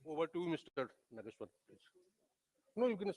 Over to you, Mr. Nageswaran, please. No, you can.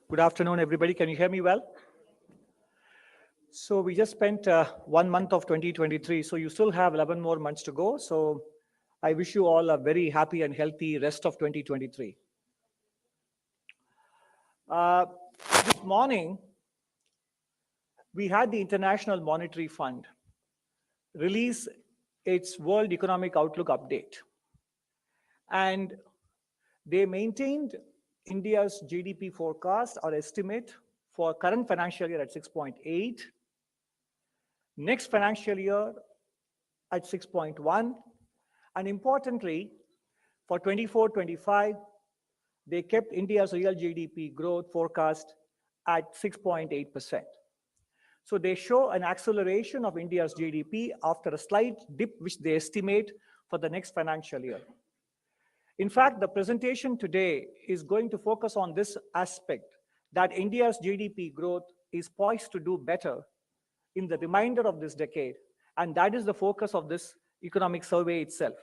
Good afternoon, everybody. Can you hear me well? So we just spent 1 month of 2023, so you still have 11 more months to go. So I wish you all a very happy and healthy rest of 2023. Uh, this morning, we had the International Monetary Fund release its World Economic Outlook update. And they maintained India's GDP forecast or estimate for current financial year at 6.8, next financial year at 6.1, and importantly, for 24-25, they kept India's real GDP growth forecast at 6.8%. So they show an acceleration of India's GDP after a slight dip, which they estimate for the next financial year. In fact, the presentation today is going to focus on this aspect, that India's GDP growth is poised to do better in the remainder of this decade, and that is the focus of this economic survey itself.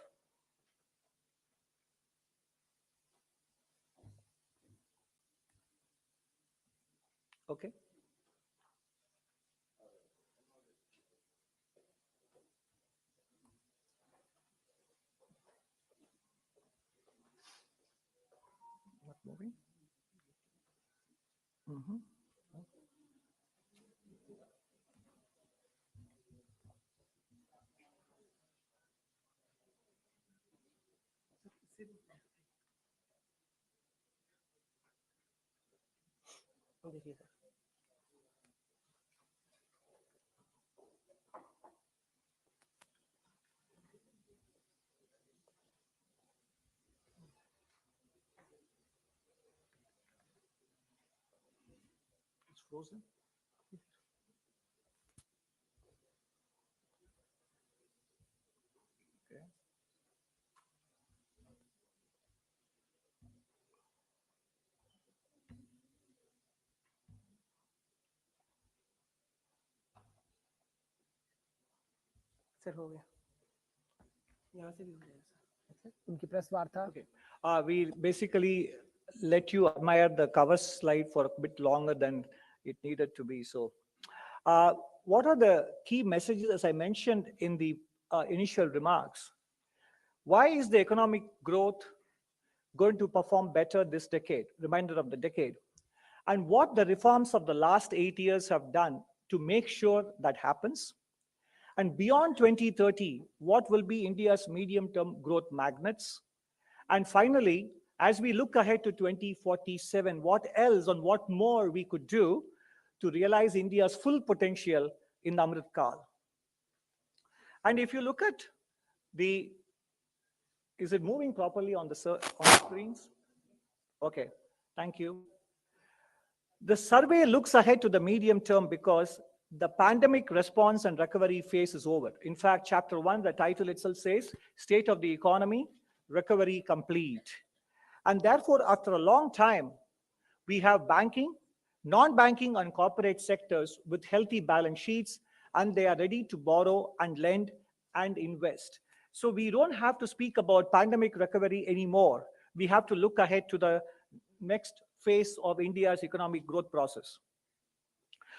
Okay. Not moving. Mm-hmm. It's frozen. Okay. Sir हो गया यहाँ से भी हो जाएगा sir उनकी press वार्ता okay we basically let you admire the cover slide for a bit longer than it needed to be. So what are the key messages, as I mentioned in the initial remarks? Why is the economic growth going to perform better this decade, remainder of the decade? And what the reforms of the last 8 years have done to make sure that happens? And beyond 2030, what will be India's medium-term growth magnets? And finally, as we look ahead to 2047, what else and what more we could do to realize India's full potential in the Amrit Kal? And if you look at the, is it moving properly on the screens? Okay, thank you. The survey looks ahead to the medium term because the pandemic response and recovery phase is over. In fact, chapter 1, the title itself says, State of the Economy, Recovery Complete. And therefore, after a long time, we have banking, non-banking and corporate sectors with healthy balance sheets, and they are ready to borrow and lend and invest. So we don't have to speak about pandemic recovery anymore. We have to look ahead to the next phase of India's economic growth process.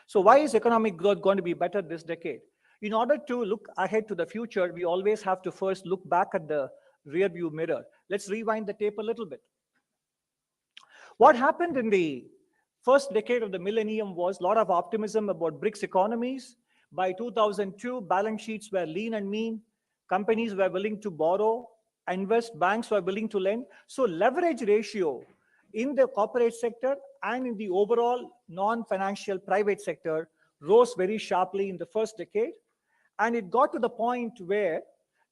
So why is economic growth going to be better this decade? In order to look ahead to the future, we always have to first look back at the rear view mirror. Let's rewind the tape a little bit. What happened in the first decade of the millennium was a lot of optimism about BRICS economies. By 2002, balance sheets were lean and mean. Companies were willing to borrow, invest, banks were willing to lend. So leverage ratio in the corporate sector and in the overall non-financial private sector rose very sharply in the first decade. And it got to the point where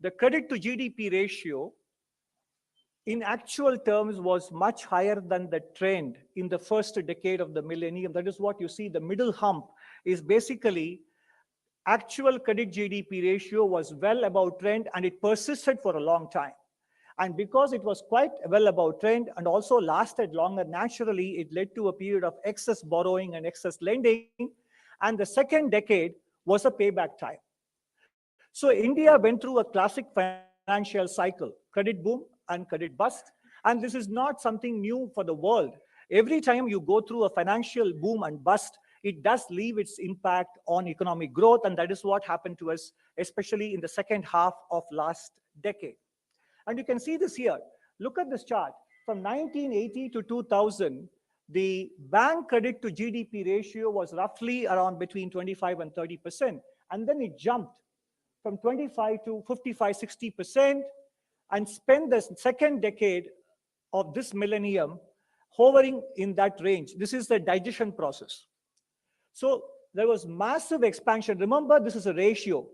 the credit to GDP ratio in actual terms was much higher than the trend in the first decade of the millennium. That is what you see. The middle hump is basically actual credit GDP ratio was well above trend, and it persisted for a long time. And because it was quite well above trend and also lasted longer, naturally, it led to a period of excess borrowing and excess lending. And the second decade was a payback time. So India went through a classic financial cycle, credit boom and credit bust. And this is not something new for the world. Every time you go through a financial boom and bust, it does leave its impact on economic growth. And that is what happened to us, especially in the second half of last decade. And you can see this here. Look at this chart. From 1980 to 2000, the bank credit to GDP ratio was roughly around between 25 and 30%. And then it jumped from 25 to 55, 60%, and spent the second decade of this millennium hovering in that range. This is the digestion process. So there was massive expansion. Remember, this is a ratio.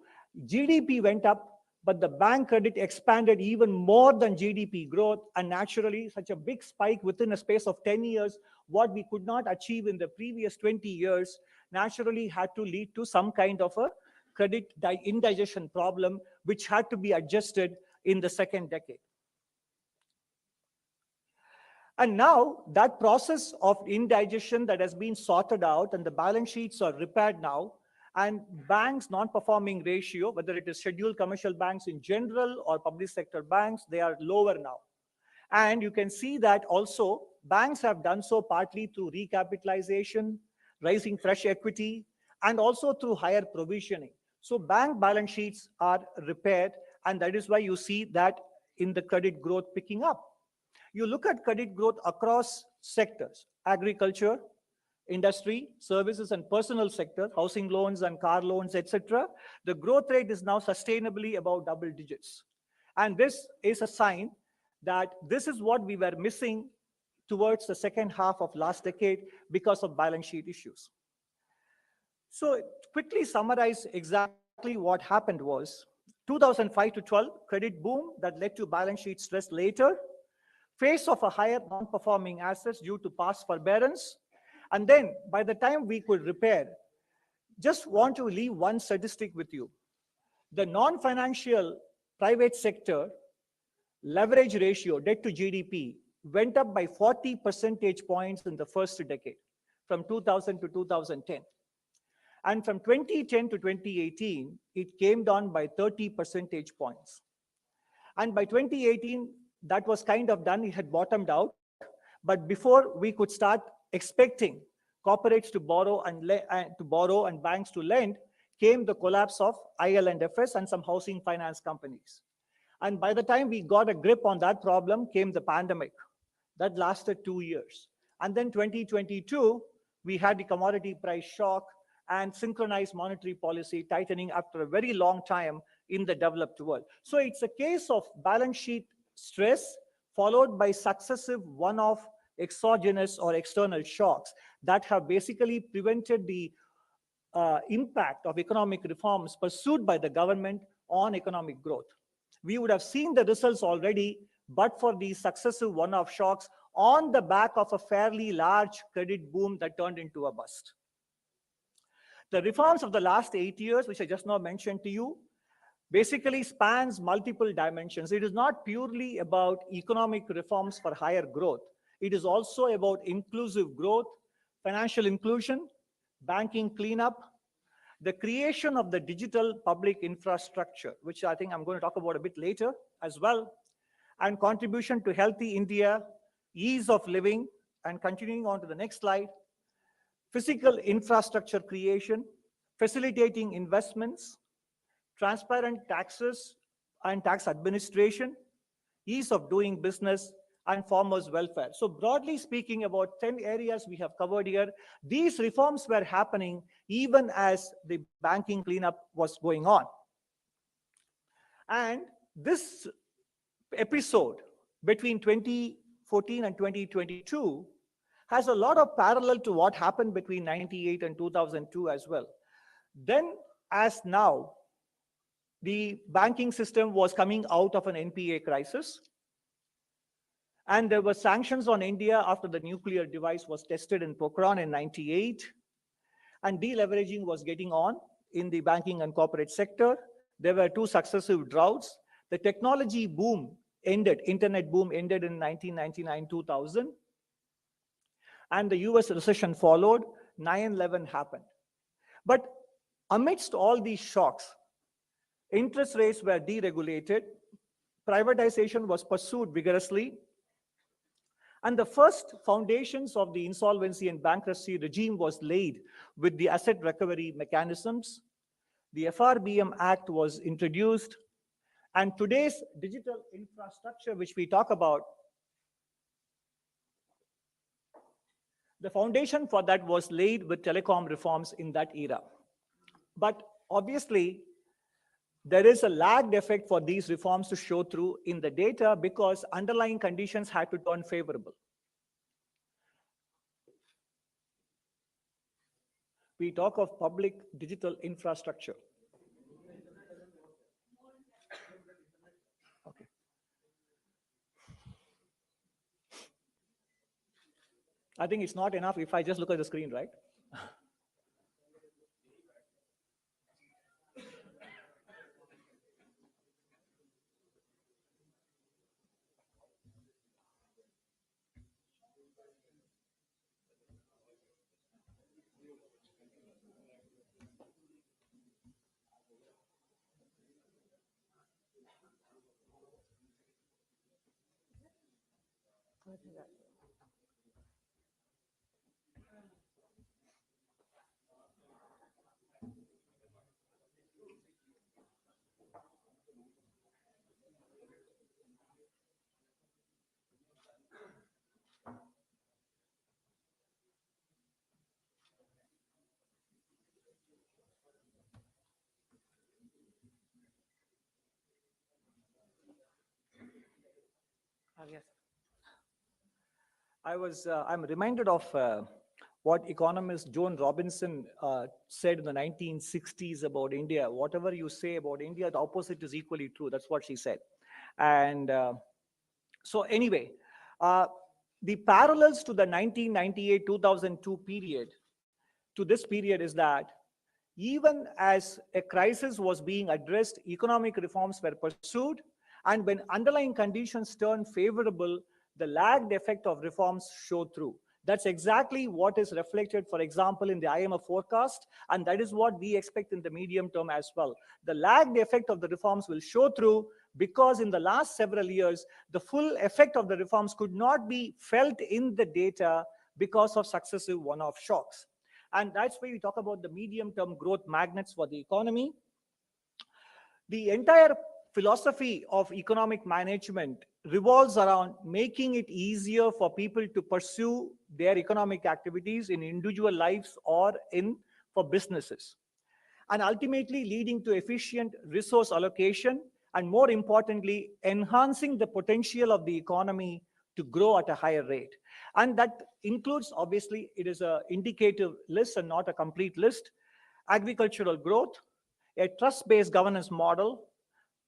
GDP went up, but the bank credit expanded even more than GDP growth, and naturally, such a big spike within a space of 10 years, what we could not achieve in the previous 20 years, naturally had to lead to some kind of a credit indigestion problem, which had to be adjusted in the second decade. And now that process of indigestion that has been sorted out and the balance sheets are repaired now, and banks' non-performing ratio, whether it is scheduled commercial banks in general or public sector banks, they are lower now. And you can see that also banks have done so partly through recapitalization, raising fresh equity, and also through higher provisioning. So bank balance sheets are repaired, and that is why you see that in the credit growth picking up. You look at credit growth across sectors, agriculture, industry, services and personal sector, housing loans and car loans, etc. The growth rate is now sustainably above double digits. And this is a sign that this is what we were missing towards the second half of last decade because of balance sheet issues. So quickly summarize exactly what happened was 2005 to 12, credit boom that led to balance sheet stress later, phase of a higher non-performing assets due to past forbearance. And then by the time we could repair, just want to leave one statistic with you. The non-financial private sector leverage ratio, debt to GDP, went up by 40 percentage points in the first decade, from 2000 to 2010. And from 2010 to 2018, it came down by 30 percentage points. And by 2018, that was kind of done, it had bottomed out. But before we could start expecting corporates to borrow and banks to lend, came the collapse of IL&FS and some housing finance companies. And by the time we got a grip on that problem, came the pandemic. That lasted 2 years. And then 2022, we had the commodity price shock and synchronized monetary policy tightening after a very long time in the developed world. So it's a case of balance sheet stress followed by successive one-off exogenous or external shocks that have basically prevented the impact of economic reforms pursued by the government on economic growth. We would have seen the results already, but for these successive one-off shocks on the back of a fairly large credit boom that turned into a bust. The reforms of the last 8 years, which I just now mentioned to you, basically spans multiple dimensions. It is not purely about economic reforms for higher growth. It is also about inclusive growth, financial inclusion, banking cleanup, the creation of the digital public infrastructure, which I think I'm going to talk about a bit later as well, and contribution to healthy India, ease of living, and continuing on to the next slide, physical infrastructure creation, facilitating investments, transparent taxes and tax administration, ease of doing business, and farmers' welfare. So broadly speaking, about 10 areas we have covered here. These reforms were happening even as the banking cleanup was going on. And this episode between 2014 and 2022 has a lot of parallel to what happened between 98 and 2002 as well. Then, as now, the banking system was coming out of an NPA crisis, and there were sanctions on India after the nuclear device was tested in Pokhran in 98, and deleveraging was getting on in the banking and corporate sector. There were two successive droughts. The technology boom ended, internet boom ended in 1999-2000, and the US recession followed. 9/11 happened. But amidst all these shocks, interest rates were deregulated, privatization was pursued vigorously, and the first foundations of the insolvency and bankruptcy regime was laid with the asset recovery mechanisms. The FRBM Act was introduced, and today's digital infrastructure, which we talk about, the foundation for that was laid with telecom reforms in that era. But obviously, there is a lagged effect for these reforms to show through in the data because underlying conditions had to turn favorable. We talk of public digital infrastructure. Okay. I think it's not enough if I just look at the screen, right? Yes. I'm reminded of what economist Joan Robinson said in the 1960s about India. Whatever you say about India, the opposite is equally true. That's what she said. And so anyway, the parallels to the 1998-2002 period, to this period is that even as a crisis was being addressed, economic reforms were pursued, and when underlying conditions turned favorable, the lagged effect of reforms showed through. That's exactly what is reflected, for example, in the IMF forecast, and that is what we expect in the medium term as well. The lagged effect of the reforms will show through because in the last several years, the full effect of the reforms could not be felt in the data because of successive one-off shocks. And that's why we talk about the medium-term growth magnets for the economy. The entire philosophy of economic management revolves around making it easier for people to pursue their economic activities in individual lives or for businesses, and ultimately leading to efficient resource allocation, and more importantly, enhancing the potential of the economy to grow at a higher rate. And that includes, obviously, it is an indicative list and not a complete list: agricultural growth, a trust-based governance model,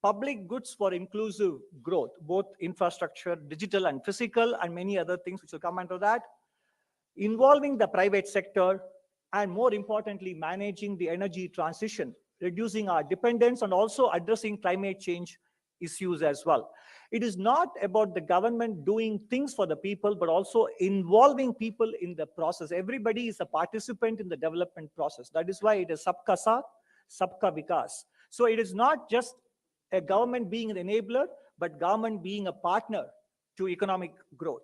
public goods for inclusive growth, both infrastructure, digital and physical, and many other things which will come under that, involving the private sector, and more importantly, managing the energy transition, reducing our dependence, and also addressing climate change issues as well. It is not about the government doing things for the people, but also involving people in the process. Everybody is a participant in the development process. That is why it is Sabka Saath, Sabka Vikas. So it is not just a government being an enabler, but government being a partner to economic growth.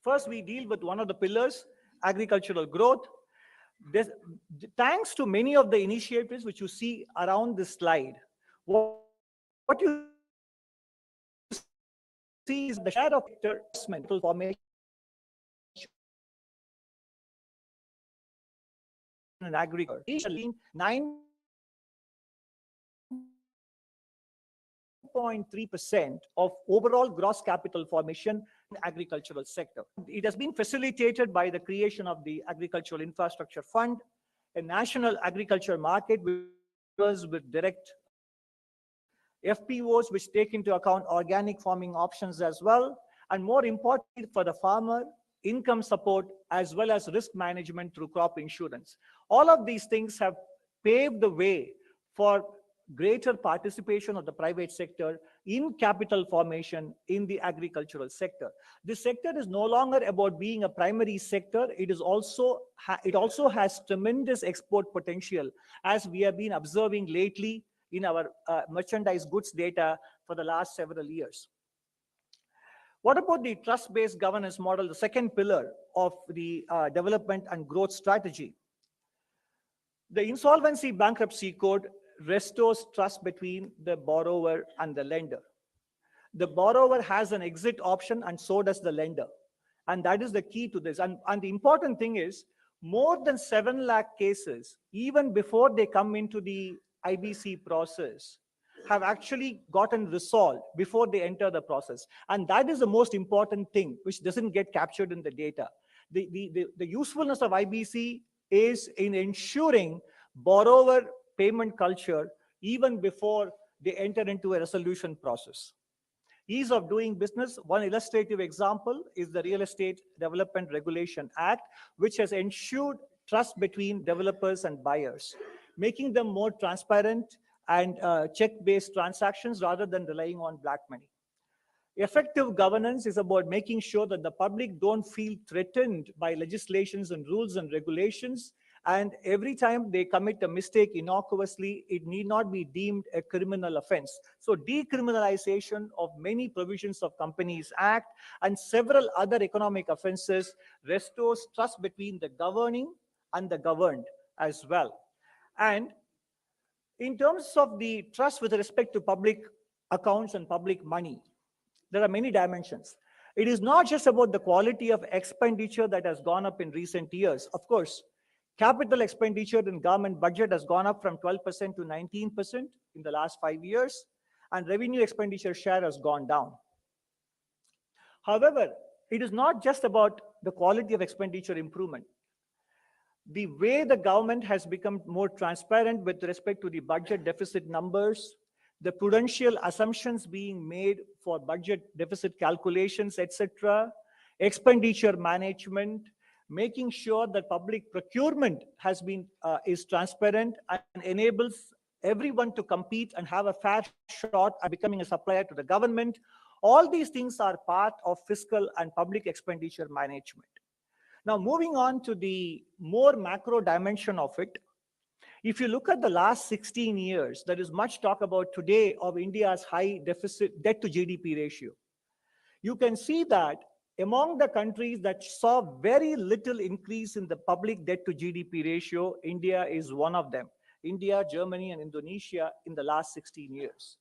First, we deal with one of the pillars, agricultural growth. Thanks to many of the initiatives which you see around this slide, what you see is the share of investment formation in agriculture, 9.3% of overall gross capital formation agricultural sector. It has been facilitated by the creation of the Agricultural Infrastructure Fund, a national agriculture market with direct FPOs which take into account organic farming options as well, and more importantly for the farmer, income support as well as risk management through crop insurance. All of these things have paved the way for greater participation of the private sector in capital formation in the agricultural sector. This sector is no longer about being a primary sector. It also has tremendous export potential, as we have been observing lately in our merchandise goods data for the last several years. What about the trust-based governance model, the second pillar of the development and growth strategy? The Insolvency Bankruptcy Code restores trust between the borrower and the lender. The borrower has an exit option and so does the lender. And that is the key to this. And the important thing is, more than 7 lakh cases, even before they come into the IBC process, have actually gotten resolved before they enter the process. And that is the most important thing, which doesn't get captured in the data. The usefulness of IBC is in ensuring borrower payment culture even before they enter into a resolution process. Ease of doing business, one illustrative example is the Real Estate Development Regulation Act, which has ensured trust between developers and buyers, making them more transparent and check-based transactions rather than relying on black money. Effective governance is about making sure that the public don't feel threatened by legislations and rules and regulations, and every time they commit a mistake innocuously, it need not be deemed a criminal offense. So decriminalization of many provisions of Companies Act and several other economic offenses restores trust between the governing and the governed as well. And in terms of the trust with respect to public accounts and public money, there are many dimensions. It is not just about the quality of expenditure that has gone up in recent years. Of course, capital expenditure in government budget has gone up from 12% to 19% in the last 5 years, and revenue expenditure share has gone down. However, it is not just about the quality of expenditure improvement. The way the government has become more transparent with respect to the budget deficit numbers, the prudential assumptions being made for budget deficit calculations, etc., expenditure management, making sure that public procurement is transparent and enables everyone to compete and have a fair shot at becoming a supplier to the government. All these things are part of fiscal and public expenditure management. Now, moving on to the more macro dimension of it, if you look at the last 16 years, there is much talk about today of India's high deficit debt to GDP ratio. You can see that among the countries that saw very little increase in the public debt to GDP ratio, India is one of them. India, Germany, and Indonesia in the last 16 years.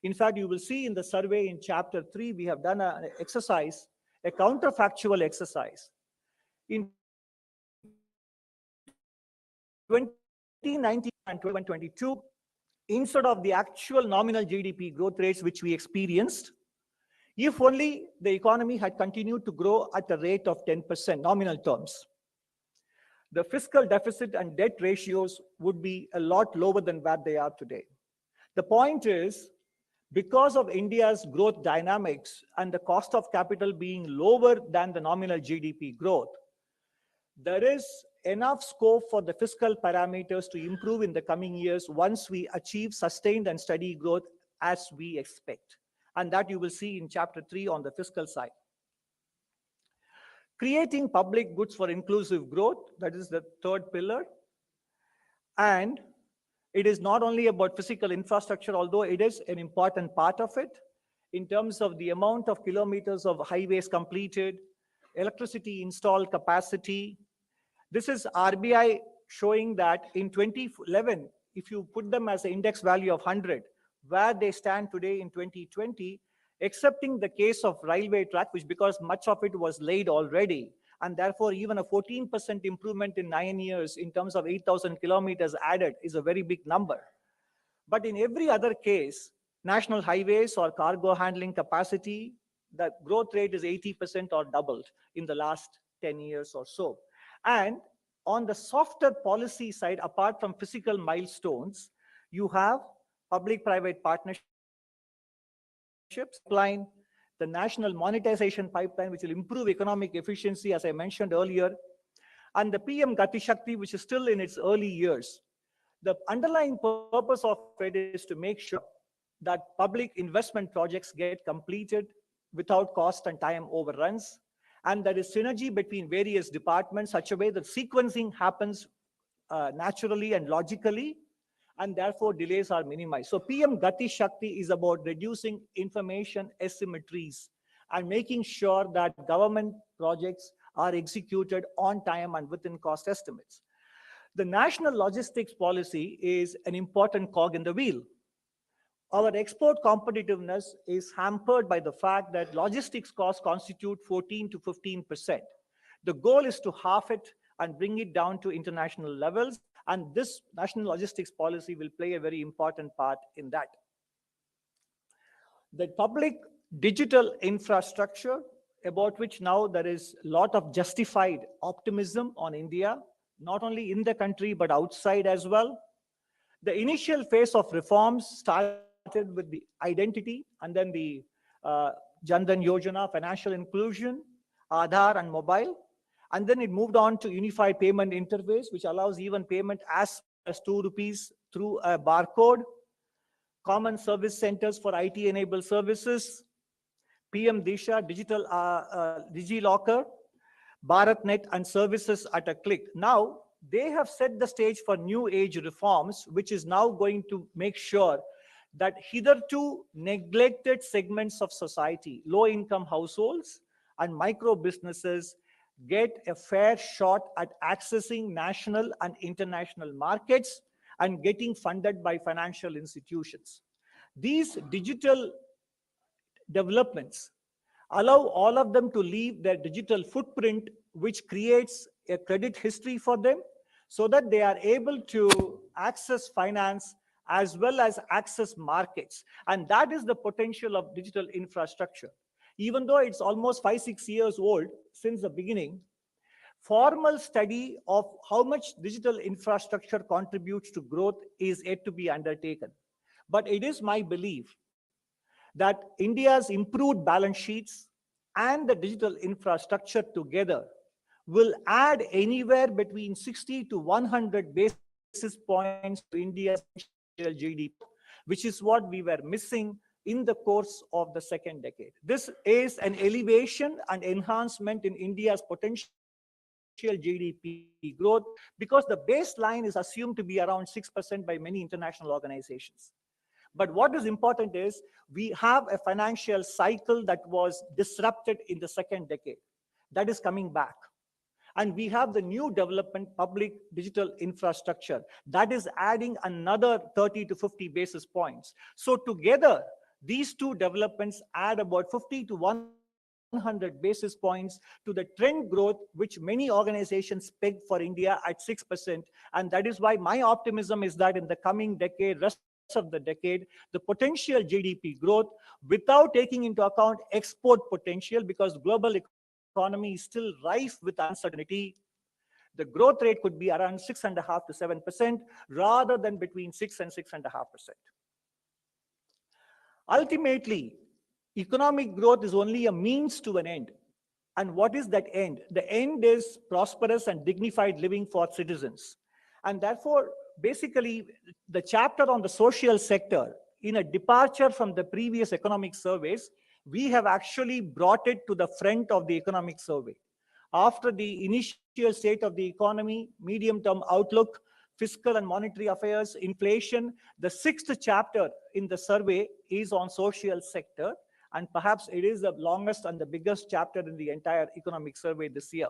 In fact, you will see in the survey in chapter 3, we have done an exercise, a counterfactual exercise. In 2019 and 2022, instead of the actual nominal GDP growth rates which we experienced, if only the economy had continued to grow at a rate of 10% nominal terms, the fiscal deficit and debt ratios would be a lot lower than what they are today. The point is, because of India's growth dynamics and the cost of capital being lower than the nominal GDP growth, there is enough scope for the fiscal parameters to improve in the coming years once we achieve sustained and steady growth as we expect. And that you will see in chapter 3 on the fiscal side. Creating public goods for inclusive growth, that is the third pillar. And it is not only about physical infrastructure, although it is an important part of it, in terms of the amount of kilometers of highways completed, electricity installed capacity. This is RBI showing that in 2011, if you put them as an index value of 100, where they stand today in 2020, excepting the case of railway track, which because much of it was laid already, and therefore even a 14% improvement in 9 years in terms of 8,000 kilometers added is a very big number. But in every other case, national highways or cargo handling capacity, the growth rate is 80% or doubled in the last 10 years or so. And on the softer policy side, apart from physical milestones, you have public-private partnerships, pipeline, the national monetization pipeline, which will improve economic efficiency, as I mentioned earlier, and the PM Gati Shakti, which is still in its early years. The underlying purpose of it is to make sure that public investment projects get completed without cost and time overruns, and there is synergy between various departments such a way that sequencing happens naturally and logically, and therefore delays are minimized. So PM Gati Shakti is about reducing information asymmetries and making sure that government projects are executed on time and within cost estimates. The national logistics policy is an important cog in the wheel. Our export competitiveness is hampered by the fact that logistics costs constitute 14 to 15%. The goal is to halve it and bring it down to international levels, and this national logistics policy will play a very important part in that. The public digital infrastructure, about which now there is a lot of justified optimism on India, not only in the country but outside as well. The initial phase of reforms started with the identity, and then the Jan Dhan Yojana, financial inclusion, Aadhaar and mobile. And then it moved on to unified payment interface, which allows even payment as small as 2 rupees through a barcode, common service centers for IT-enabled services, PM Disha, digital DigiLocker, BharatNet, and services at a click. Now, they have set the stage for new age reforms, which is now going to make sure that hitherto neglected segments of society, low-income households and micro businesses, get a fair shot at accessing national and international markets and getting funded by financial institutions. These digital developments allow all of them to leave their digital footprint, which creates a credit history for them so that they are able to access finance as well as access markets. And that is the potential of digital infrastructure. Even though it's almost 5-6 years old since the beginning, formal study of how much digital infrastructure contributes to growth is yet to be undertaken. But it is my belief that India's improved balance sheets and the digital infrastructure together will add anywhere between 60 to 100 basis points to India's GDP, which is what we were missing in the course of the second decade. This is an elevation and enhancement in India's potential GDP growth because the baseline is assumed to be around 6% by many international organizations. But what is important is we have a financial cycle that was disrupted in the second decade. That is coming back. And we have the new development public digital infrastructure that is adding another 30 to 50 basis points. So together, these two developments add about 50 to 100 basis points to the trend growth, which many organizations peg for India at 6%. And that is why my optimism is that in the coming decade, rest of the decade, the potential GDP growth without taking into account export potential, because global economy is still rife with uncertainty, the growth rate could be around 6.5% to 7% rather than between 6 and 6.5%. Ultimately, economic growth is only a means to an end. And what is that end? The end is prosperous and dignified living for citizens. And therefore, basically, the chapter on the social sector, in a departure from the previous economic surveys, we have actually brought it to the front of the economic survey. After the initial state of the economy, medium-term outlook, fiscal and monetary affairs, inflation, the sixth chapter in the survey is on social sector, and perhaps it is the longest and the biggest chapter in the entire economic survey this year.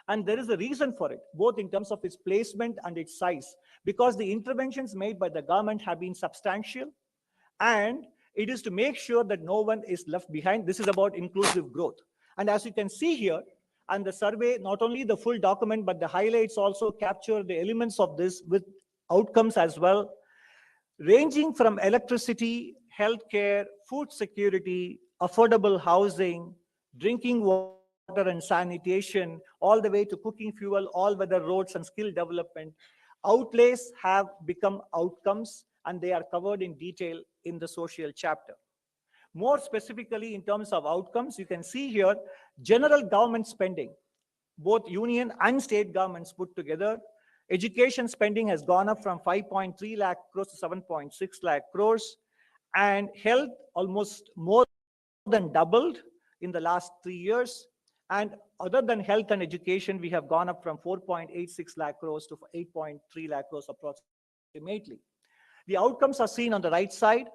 And there is a reason for it, both in terms of its placement and its size, because the interventions made by the government have been substantial, and it is to make sure that no one is left behind. This is about inclusive growth. And as you can see here, and the survey, not only the full document, but the highlights also capture the elements of this with outcomes as well, ranging from electricity, healthcare, food security, affordable housing, drinking water and sanitation, all the way to cooking fuel, all-weather roads and skill development. Outlays have become outcomes, and they are covered in detail in the social chapter. More specifically, in terms of outcomes, you can see here general government spending, both union and state governments put together. Education spending has gone up from 5.3 lakh crores to 7.6 lakh crores, and health almost more than doubled in the last 3 years. And other than health and education, we have gone up from 4.86 lakh crores to 8.3 lakh crores approximately. The outcomes are seen on the right side.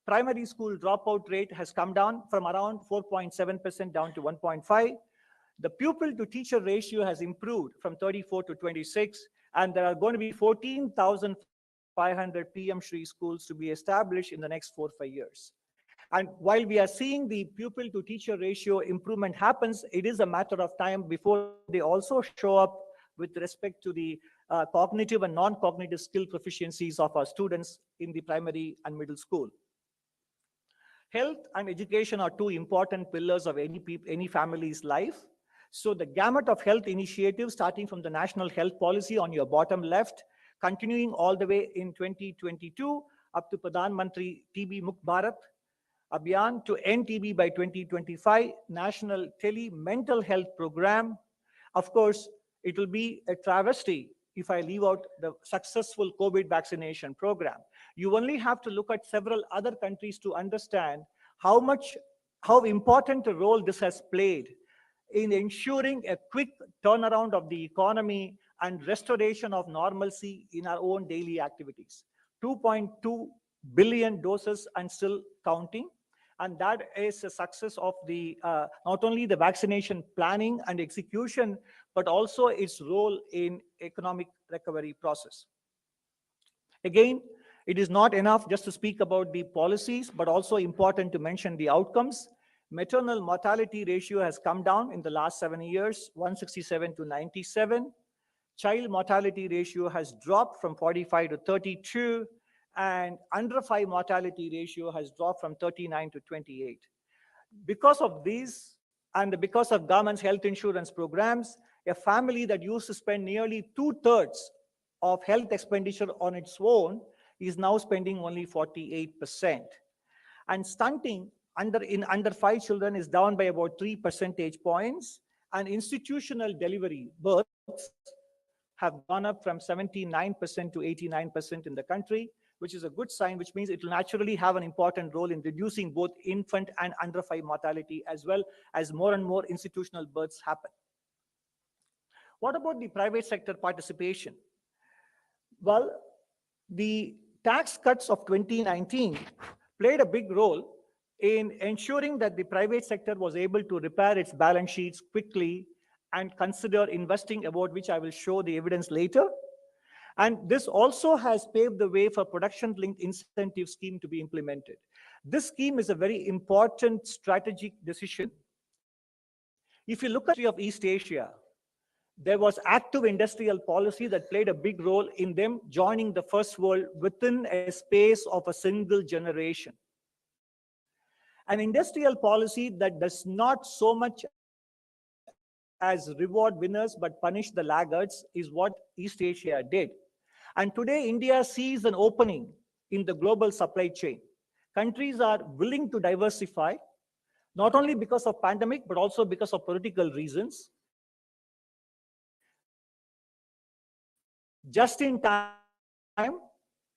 Primary school dropout rate has come down from around 4.7% down to 1.5. The pupil to teacher ratio has improved from 34 to 26, and there are going to be 14,500 PM Shri schools to be established in the next 4-5 years. And while we are seeing the pupil to teacher ratio improvement happens, it is a matter of time before they also show up with respect to the cognitive and non-cognitive skill proficiencies of our students in the primary and middle school. Health and education are two important pillars of any family's life. So the gamut of health initiatives, starting from the National Health Policy on your bottom left, continuing all the way in 2022 up to Pradhan Mantri TB Mukt Bharat Abhiyan to end TB by 2025, National Tele Mental Health Program. Of course, it will be a travesty if I leave out the successful COVID vaccination program. You only have to look at several other countries to understand how important a role this has played in ensuring a quick turnaround of the economy and restoration of normalcy in our own daily activities. 2.2 billion doses and still counting. And that is a success of the not only the vaccination planning and execution, but also its role in economic recovery process. Again, it is not enough just to speak about the policies, but also important to mention the outcomes. Maternal mortality ratio has come down in the last 7 years, 167 to 97. Child mortality ratio has dropped from 45 to 32. And under 5 mortality ratio has dropped from 39 to 28. Because of these, and because of government's health insurance programs, a family that used to spend nearly 2/3 of health expenditure on its own is now spending only 48%. And stunting under 5 children is down by about 3 percentage points, and institutional delivery births have gone up from 79% to 89% in the country, which is a good sign, which means it will naturally have an important role in reducing both infant and under 5 mortality, as well as more and more institutional births happen. What about the private sector participation? Well, the tax cuts of 2019 played a big role in ensuring that the private sector was able to repair its balance sheets quickly and consider investing, about which I will show the evidence later. And this also has paved the way for production-linked incentive scheme to be implemented. This scheme is a very important strategic decision. If you look at the history of East Asia, there was active industrial policy that played a big role in them joining the first world within a space of a single generation. An industrial policy that does not so much as reward winners but punish the laggards is what East Asia did. And today, India sees an opening in the global supply chain. Countries are willing to diversify, not only because of pandemic, but also because of political reasons. Just-in-time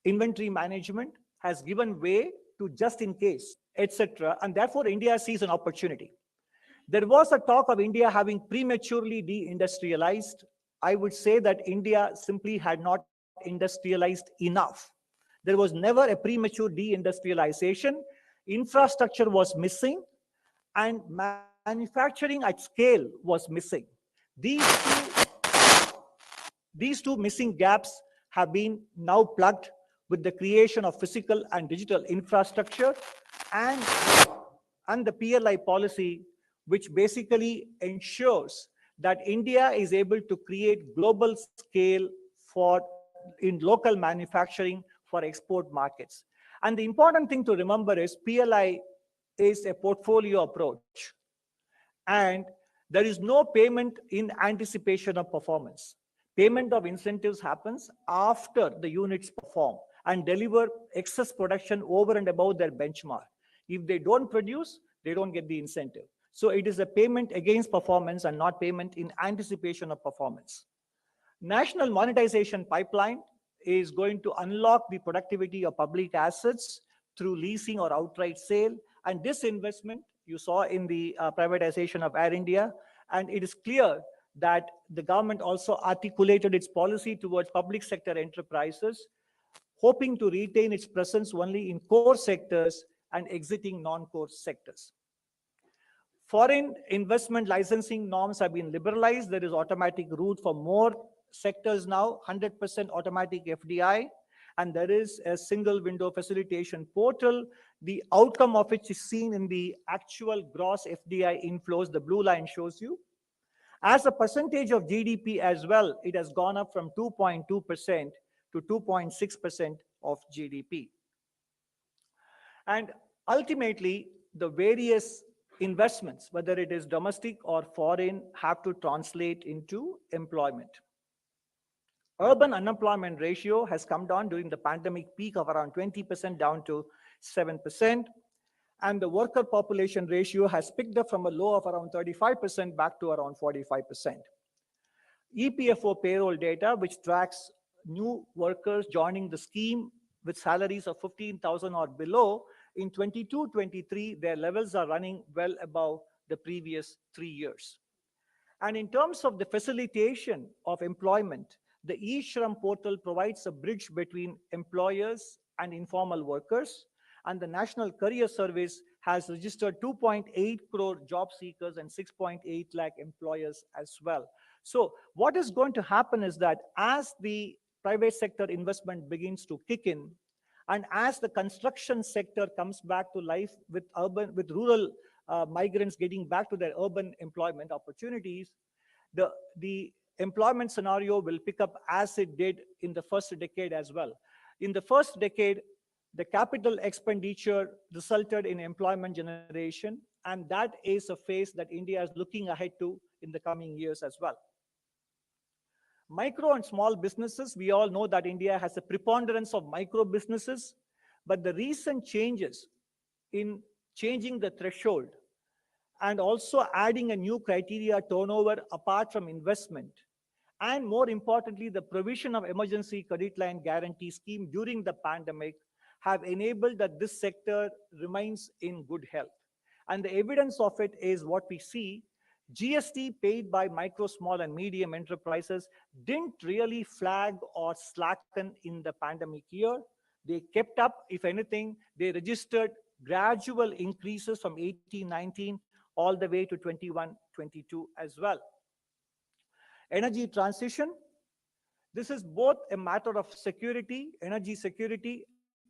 inventory management has given way to just-in-case, etc. And therefore, India sees an opportunity. There was a talk of India having prematurely deindustrialized. I would say that India simply had not industrialized enough. There was never a premature deindustrialization. Infrastructure was missing, and manufacturing at scale was missing. These two missing gaps have been now plugged with the creation of physical and digital infrastructure and the PLI policy, which basically ensures that India is able to create global scale in local manufacturing for export markets. And the important thing to remember is PLI is a portfolio approach, and there is no payment in anticipation of performance. Payment of incentives happens after the units perform and deliver excess production over and above their benchmark. If they don't produce, they don't get the incentive. So it is a payment against performance and not payment in anticipation of performance. National monetization pipeline is going to unlock the productivity of public assets through leasing or outright sale. And this investment you saw in the privatization of Air India. And it is clear that the government also articulated its policy towards public sector enterprises, hoping to retain its presence only in core sectors and exiting non-core sectors. Foreign investment licensing norms have been liberalized. There is automatic route for more sectors now, 100% automatic FDI, and there is a single window facilitation portal. The outcome of which is seen in the actual gross FDI inflows. The blue line shows you. As a percentage of GDP as well, it has gone up from 2.2% to 2.6% of GDP. And ultimately, the various investments, whether it is domestic or foreign, have to translate into employment. Urban unemployment ratio has come down during the pandemic peak of around 20% down to 7%. And the worker population ratio has picked up from a low of around 35% back to around 45%. EPFO payroll data, which tracks new workers joining the scheme with salaries of 15,000 or below, in 22-23, their levels are running well above the previous 3 years. And in terms of the facilitation of employment, the eShram portal provides a bridge between employers and informal workers, and the National Career Service has registered 2.8 crore job seekers and 6.8 lakh employers as well. So what is going to happen is that as the private sector investment begins to kick in, and as the construction sector comes back to life with rural migrants getting back to their urban employment opportunities, the employment scenario will pick up as it did in the first decade as well. In the first decade, the capital expenditure resulted in employment generation, and that is a phase that India is looking ahead to in the coming years as well. Micro and small businesses, we all know that India has a preponderance of micro businesses, but the recent changes in changing the threshold and also adding a new criteria turnover apart from investment, and more importantly, the provision of emergency credit line guarantee scheme during the pandemic have enabled that this sector remains in good health. And the evidence of it is what we see. GST paid by micro, small, and medium enterprises didn't really flag or slacken in the pandemic year. They kept up. If anything, they registered gradual increases from 18-19 all the way to 21-22 as well. Energy transition. This is both a matter of security, energy security,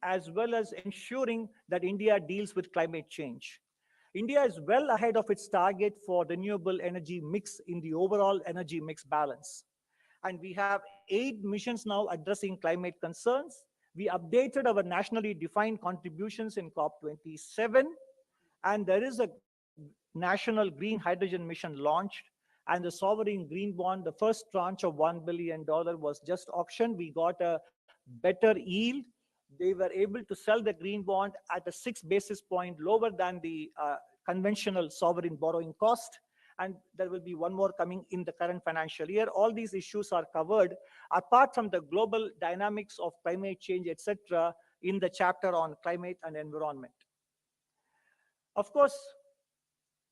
as well as ensuring that India deals with climate change. India is well ahead of its target for renewable energy mix in the overall energy mix balance. And we have 8 missions now addressing climate concerns. We updated our nationally defined contributions in COP27, and there is a national green hydrogen mission launched, and the sovereign green bond, the first tranche of $1 billion was just auctioned. We got a better yield. They were able to sell the green bond at a 6 basis point lower than the conventional sovereign borrowing cost. And there will be one more coming in the current financial year. All these issues are covered apart from the global dynamics of climate change, etc., in the chapter on climate and environment. Of course,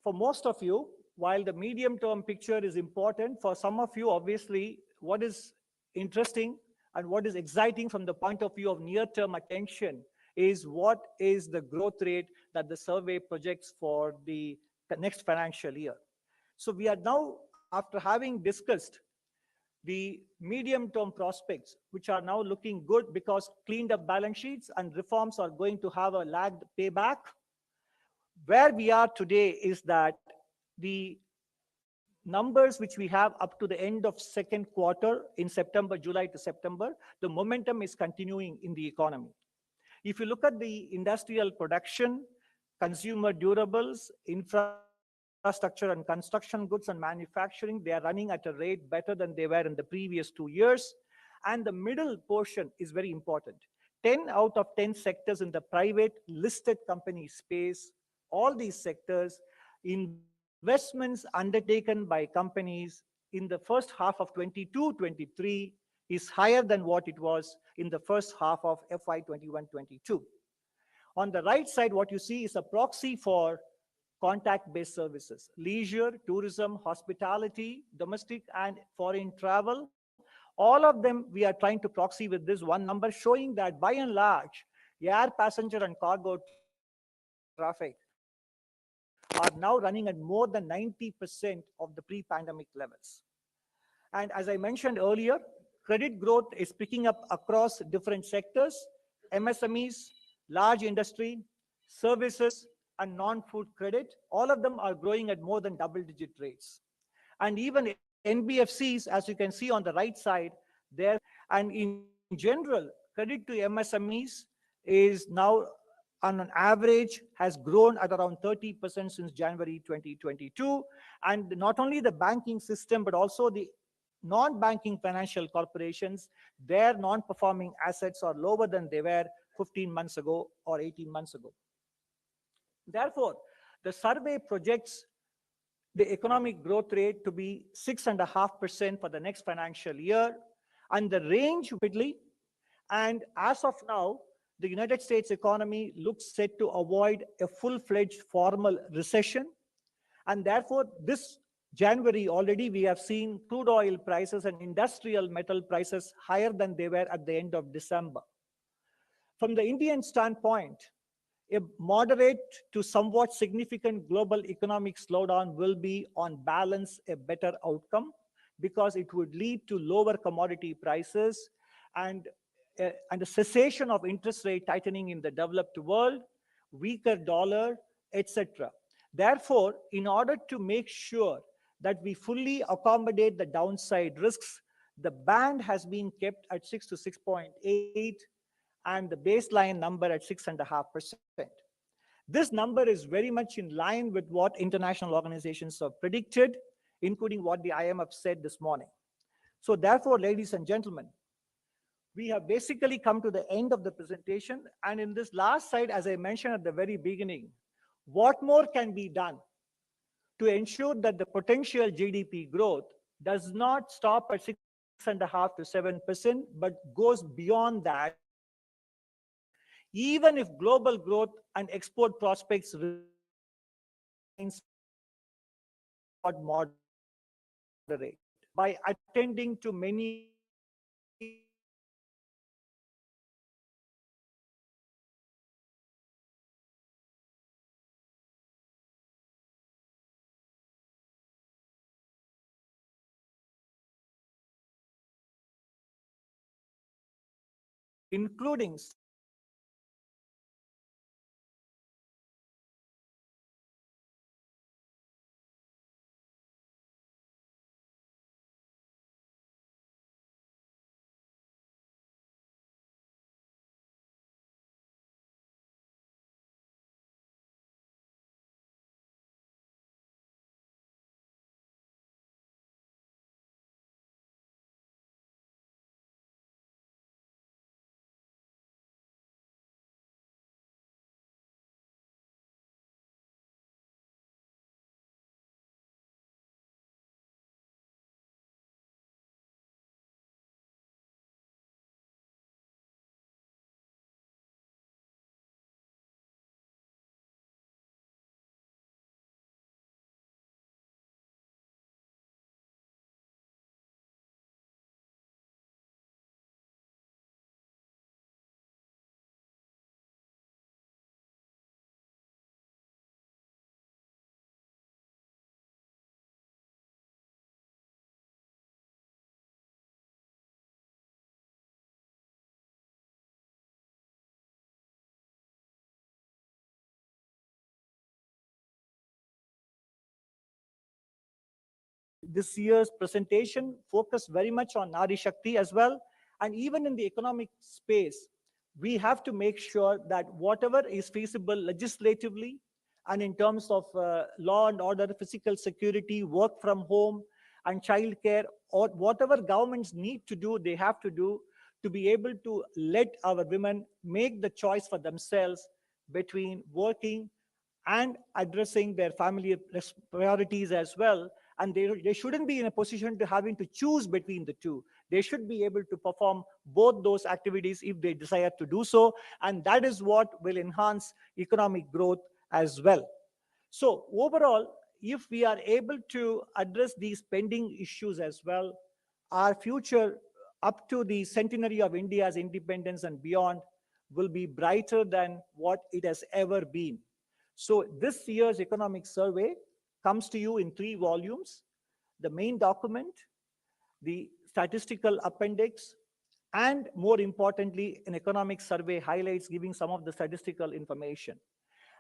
for most of you, while the medium-term picture is important, for some of you, obviously, what is interesting and what is exciting from the point of view of near-term attention is what is the growth rate that the survey projects for the next financial year. So we are now, after having discussed the medium-term prospects, which are now looking good because cleaned up balance sheets and reforms are going to have a lagged payback. Where we are today is that the numbers which we have up to the end of second quarter in September, July to September, the momentum is continuing in the economy. If you look at the industrial production, consumer durables, infrastructure and construction goods and manufacturing, they are running at a rate better than they were in the previous 2 years. And the middle portion is very important. 10 out of 10 sectors in the private listed company space, all these sectors, investments undertaken by companies in the first half of 22-23 is higher than what it was in the first half of FY 21-22. On the right side, what you see is a proxy for contact-based services, leisure, tourism, hospitality, domestic and foreign travel. All of them we are trying to proxy with this one number, showing that by and large, air passenger and cargo traffic are now running at more than 90% of the pre-pandemic levels. And as I mentioned earlier, credit growth is picking up across different sectors, MSMEs, large industry, services, and non-food credit. All of them are growing at more than double-digit rates. And even NBFCs, as you can see on the right side, there, and in general, credit to MSMEs is now on an average has grown at around 30% since January 2022. And not only the banking system, but also the non-banking financial corporations, their non-performing assets are lower than they were 15 months ago or 18 months ago. Therefore, the survey projects the economic growth rate to be 6.5% for the next financial year, and the range rapidly. And as of now, the United States economy looks set to avoid a full-fledged formal recession. And therefore, this January already we have seen crude oil prices and industrial metal prices higher than they were at the end of December. From the Indian standpoint, a moderate to somewhat significant global economic slowdown will be on balance a better outcome, because it would lead to lower commodity prices and a cessation of interest rate tightening in the developed world, weaker dollar, etc. Therefore, in order to make sure that we fully accommodate the downside risks, the band has been kept at 6 to 6.8 and the baseline number at 6.5%. This number is very much in line with what international organizations have predicted, including what the IMF said this morning. So therefore, ladies and gentlemen, we have basically come to the end of the presentation. And in this last slide, as I mentioned at the very beginning, what more can be done to ensure that the potential GDP growth does not stop at 6.5 to 7%, but goes beyond that, even if global growth and export prospects remain moderate, by attending to many including this year's presentation focused very much on Nari Shakti as well. And even in the economic space, we have to make sure that whatever is feasible legislatively, and in terms of law and order, physical security, work from home, and childcare, or whatever governments need to do, they have to do to be able to let our women make the choice for themselves between working and addressing their family priorities as well. And they shouldn't be in a position to having to choose between the two. They should be able to perform both those activities if they desire to do so. And that is what will enhance economic growth as well. So overall, if we are able to address these pending issues as well, our future up to the centenary of India's independence and beyond will be brighter than what it has ever been. So this year's economic survey comes to you in 3 volumes: the main document, the statistical appendix, and more importantly, an economic survey highlights giving some of the statistical information.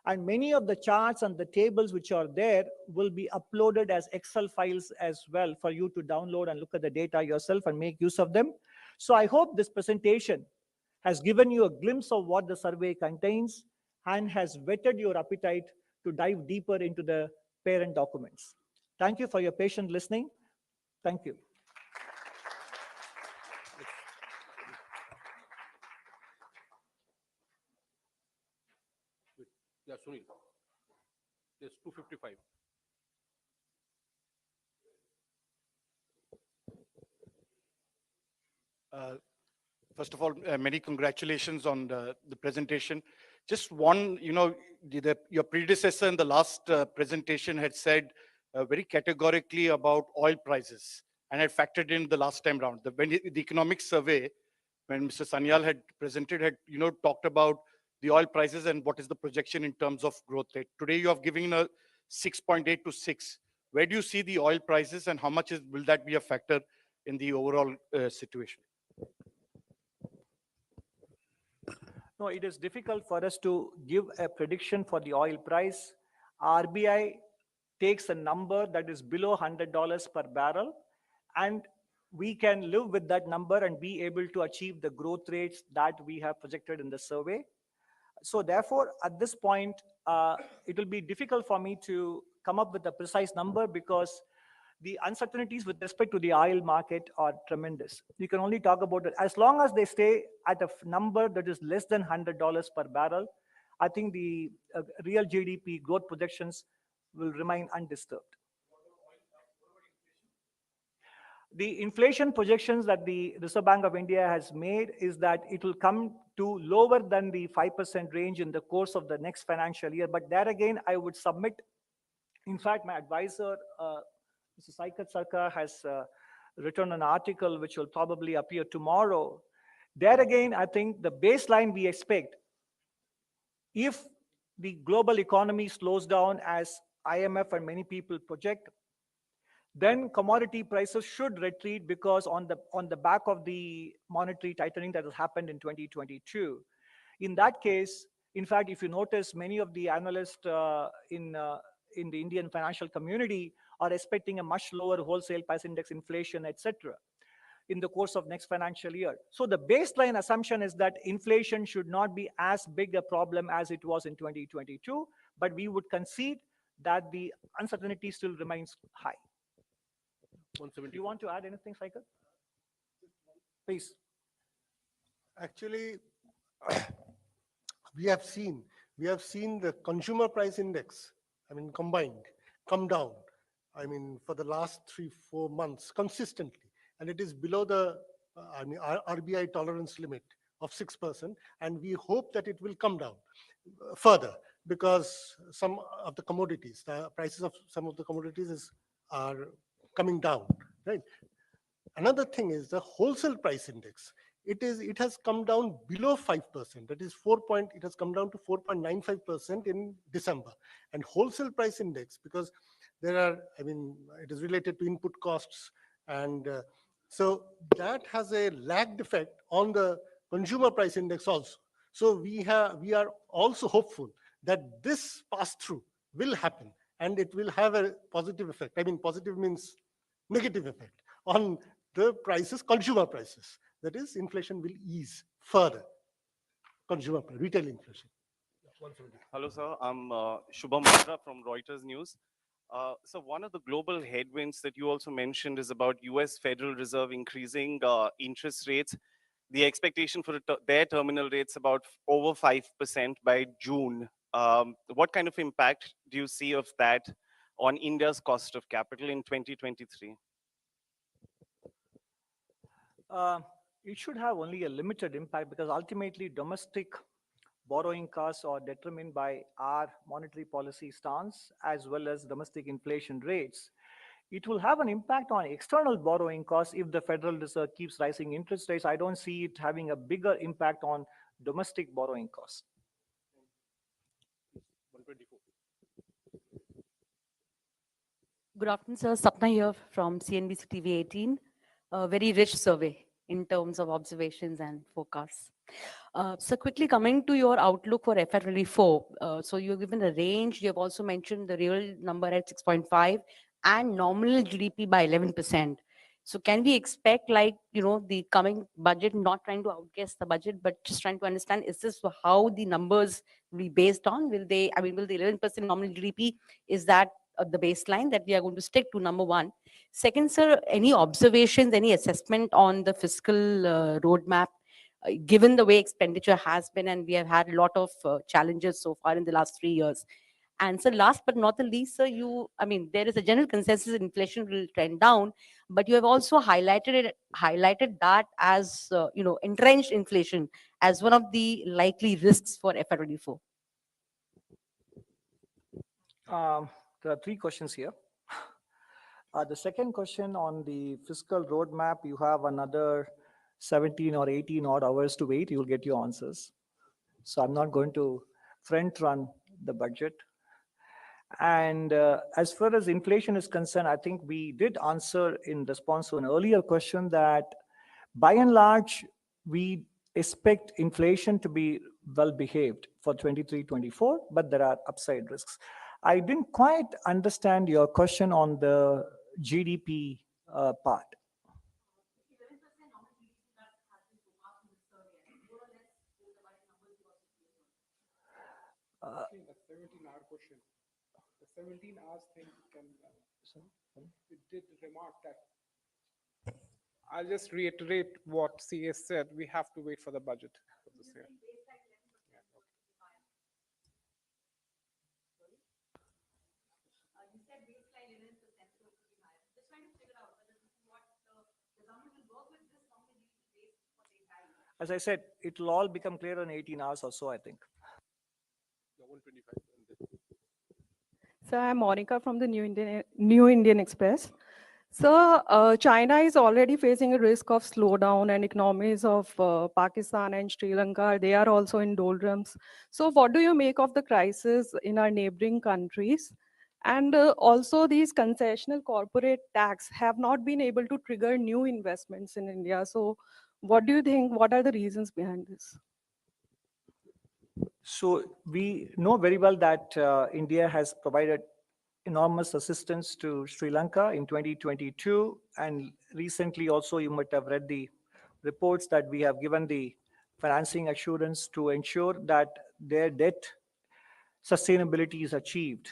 And many of the charts and the tables which are there will be uploaded as Excel files as well for you to download and look at the data yourself and make use of them. So I hope this presentation has given you a glimpse of what the survey contains and has whetted your appetite to dive deeper into the parent documents. Thank you for your patient listening. Thank you. Yeah, Sunil. Yes, 255. First of all, many congratulations on the presentation. Just one, your predecessor in the last presentation had said very categorically about oil prices and had factored in the last time round. The economic survey, when Mr. Sanyal had presented, had talked about the oil prices and what is the projection in terms of growth rate. Today you have given a 6.8 to 6. Where do you see the oil prices and how much will that be a factor in the overall situation? No, it is difficult for us to give a prediction for the oil price. RBI takes a number that is below $100 per barrel, and we can live with that number and be able to achieve the growth rates that we have projected in the survey. So therefore, at this point, it will be difficult for me to come up with a precise number because the uncertainties with respect to the oil market are tremendous. You can only talk about it. As long as they stay at a number that is less than $100 per barrel, I think the real GDP growth projections will remain undisturbed. The inflation projections that the Reserve Bank of India has made is that it will come to lower than the 5% range in the course of the next financial year. But there again, I would submit, in fact, my advisor, Mr. Saikat Sarkar, has written an article which will probably appear tomorrow. There again, I think the baseline we expect, if the global economy slows down as IMF and many people project, then commodity prices should retreat because on the back of the monetary tightening that has happened in 2022. In that case, in fact, if you notice, many of the analysts in the Indian financial community are expecting a much lower wholesale price index inflation, etc., in the course of next financial year. So the baseline assumption is that inflation should not be as big a problem as it was in 2022, but we would concede that the uncertainty still remains high. Do you want to add anything, Saikat? Please. Actually, we have seen the consumer price index, combined, come down, for the last 3-4 months consistently. And it is below the RBI tolerance limit of 6%. And we hope that it will come down further because some of the commodities, the prices of some of the commodities are coming down, right? Another thing is the wholesale price index. It has come down below 5%. That is it has come down to 4.95% in December. And wholesale price index, because it is related to input costs, and so that has a lagged effect on the consumer price index also. So we are also hopeful that this pass-through will happen and it will have a positive effect. Positive means negative effect on the prices, consumer prices. That is, inflation will ease further, retail inflation. Hello, sir. I'm Shubham Mitra from Reuters News. So one of the global headwinds that you also mentioned is about US Federal Reserve increasing interest rates. The expectation for their terminal rates about over 5% by June. What kind of impact do you see of that on India's cost of capital in 2023? It should have only a limited impact because ultimately domestic borrowing costs are determined by our monetary policy stance as well as domestic inflation rates. It will have an impact on external borrowing costs if the Federal Reserve keeps rising interest rates. I don't see it having a bigger impact on domestic borrowing costs. 124. Good afternoon, sir. Sapna here from CNBC TV 18. A very rich survey in terms of observations and forecasts. So quickly coming to your outlook for FY24. So you've given a range. You have also mentioned the real number at 6.5 and nominal GDP by 11%. So can we expect the coming budget, not trying to outguess the budget, but just trying to understand, is this how the numbers will be based on? Will the 11% nominal GDP, is that the baseline that we are going to stick to, number one? Second, sir, any observations, any assessment on the fiscal roadmap, given the way expenditure has been, and we have had a lot of challenges so far in the last 3 years? And so last but not the least, sir, there is a general consensus inflation will trend down, but you have also highlighted that as, entrenched inflation as one of the likely risks for FY24. There are three questions here. The second question on the fiscal roadmap, you have another 17 or 18 odd hours to wait. You'll get your answers. So I'm not going to front run the budget. And as far as inflation is concerned, I think we did answer in response to an earlier question that by and large, we expect inflation to be well behaved for 23-24, but there are upside risks. I didn't quite understand your question on the GDP part. The 17-hour question. The 17 hours thing can, it did remark that. I'll just reiterate what CS said. We have to wait for the budget for this year. As I said, it will all become clear in 18 hours or so, I think. 125. So I'm Monica from the New Indian Express. So China is already facing a risk of slowdown, and economies of Pakistan and Sri Lanka, they are also in doldrums. So what do you make of the crisis in our neighboring countries? And also these concessional corporate tax have not been able to trigger new investments in India. So what do you think, what are the reasons behind this? So we know very well that India has provided enormous assistance to Sri Lanka in 2022. And recently also, you might have read the reports that we have given the financing assurance to ensure that their debt sustainability is achieved.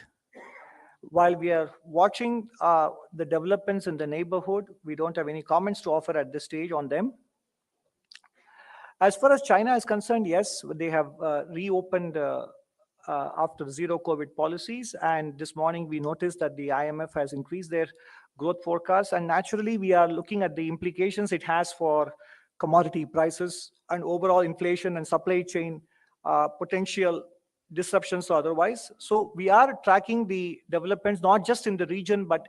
While we are watching the developments in the neighborhood, we don't have any comments to offer at this stage on them. As far as China is concerned, yes, they have reopened after zero COVID policies. And this morning we noticed that the IMF has increased their growth forecast. And naturally, we are looking at the implications it has for commodity prices and overall inflation and supply chain potential disruptions or otherwise. So we are tracking the developments, not just in the region, but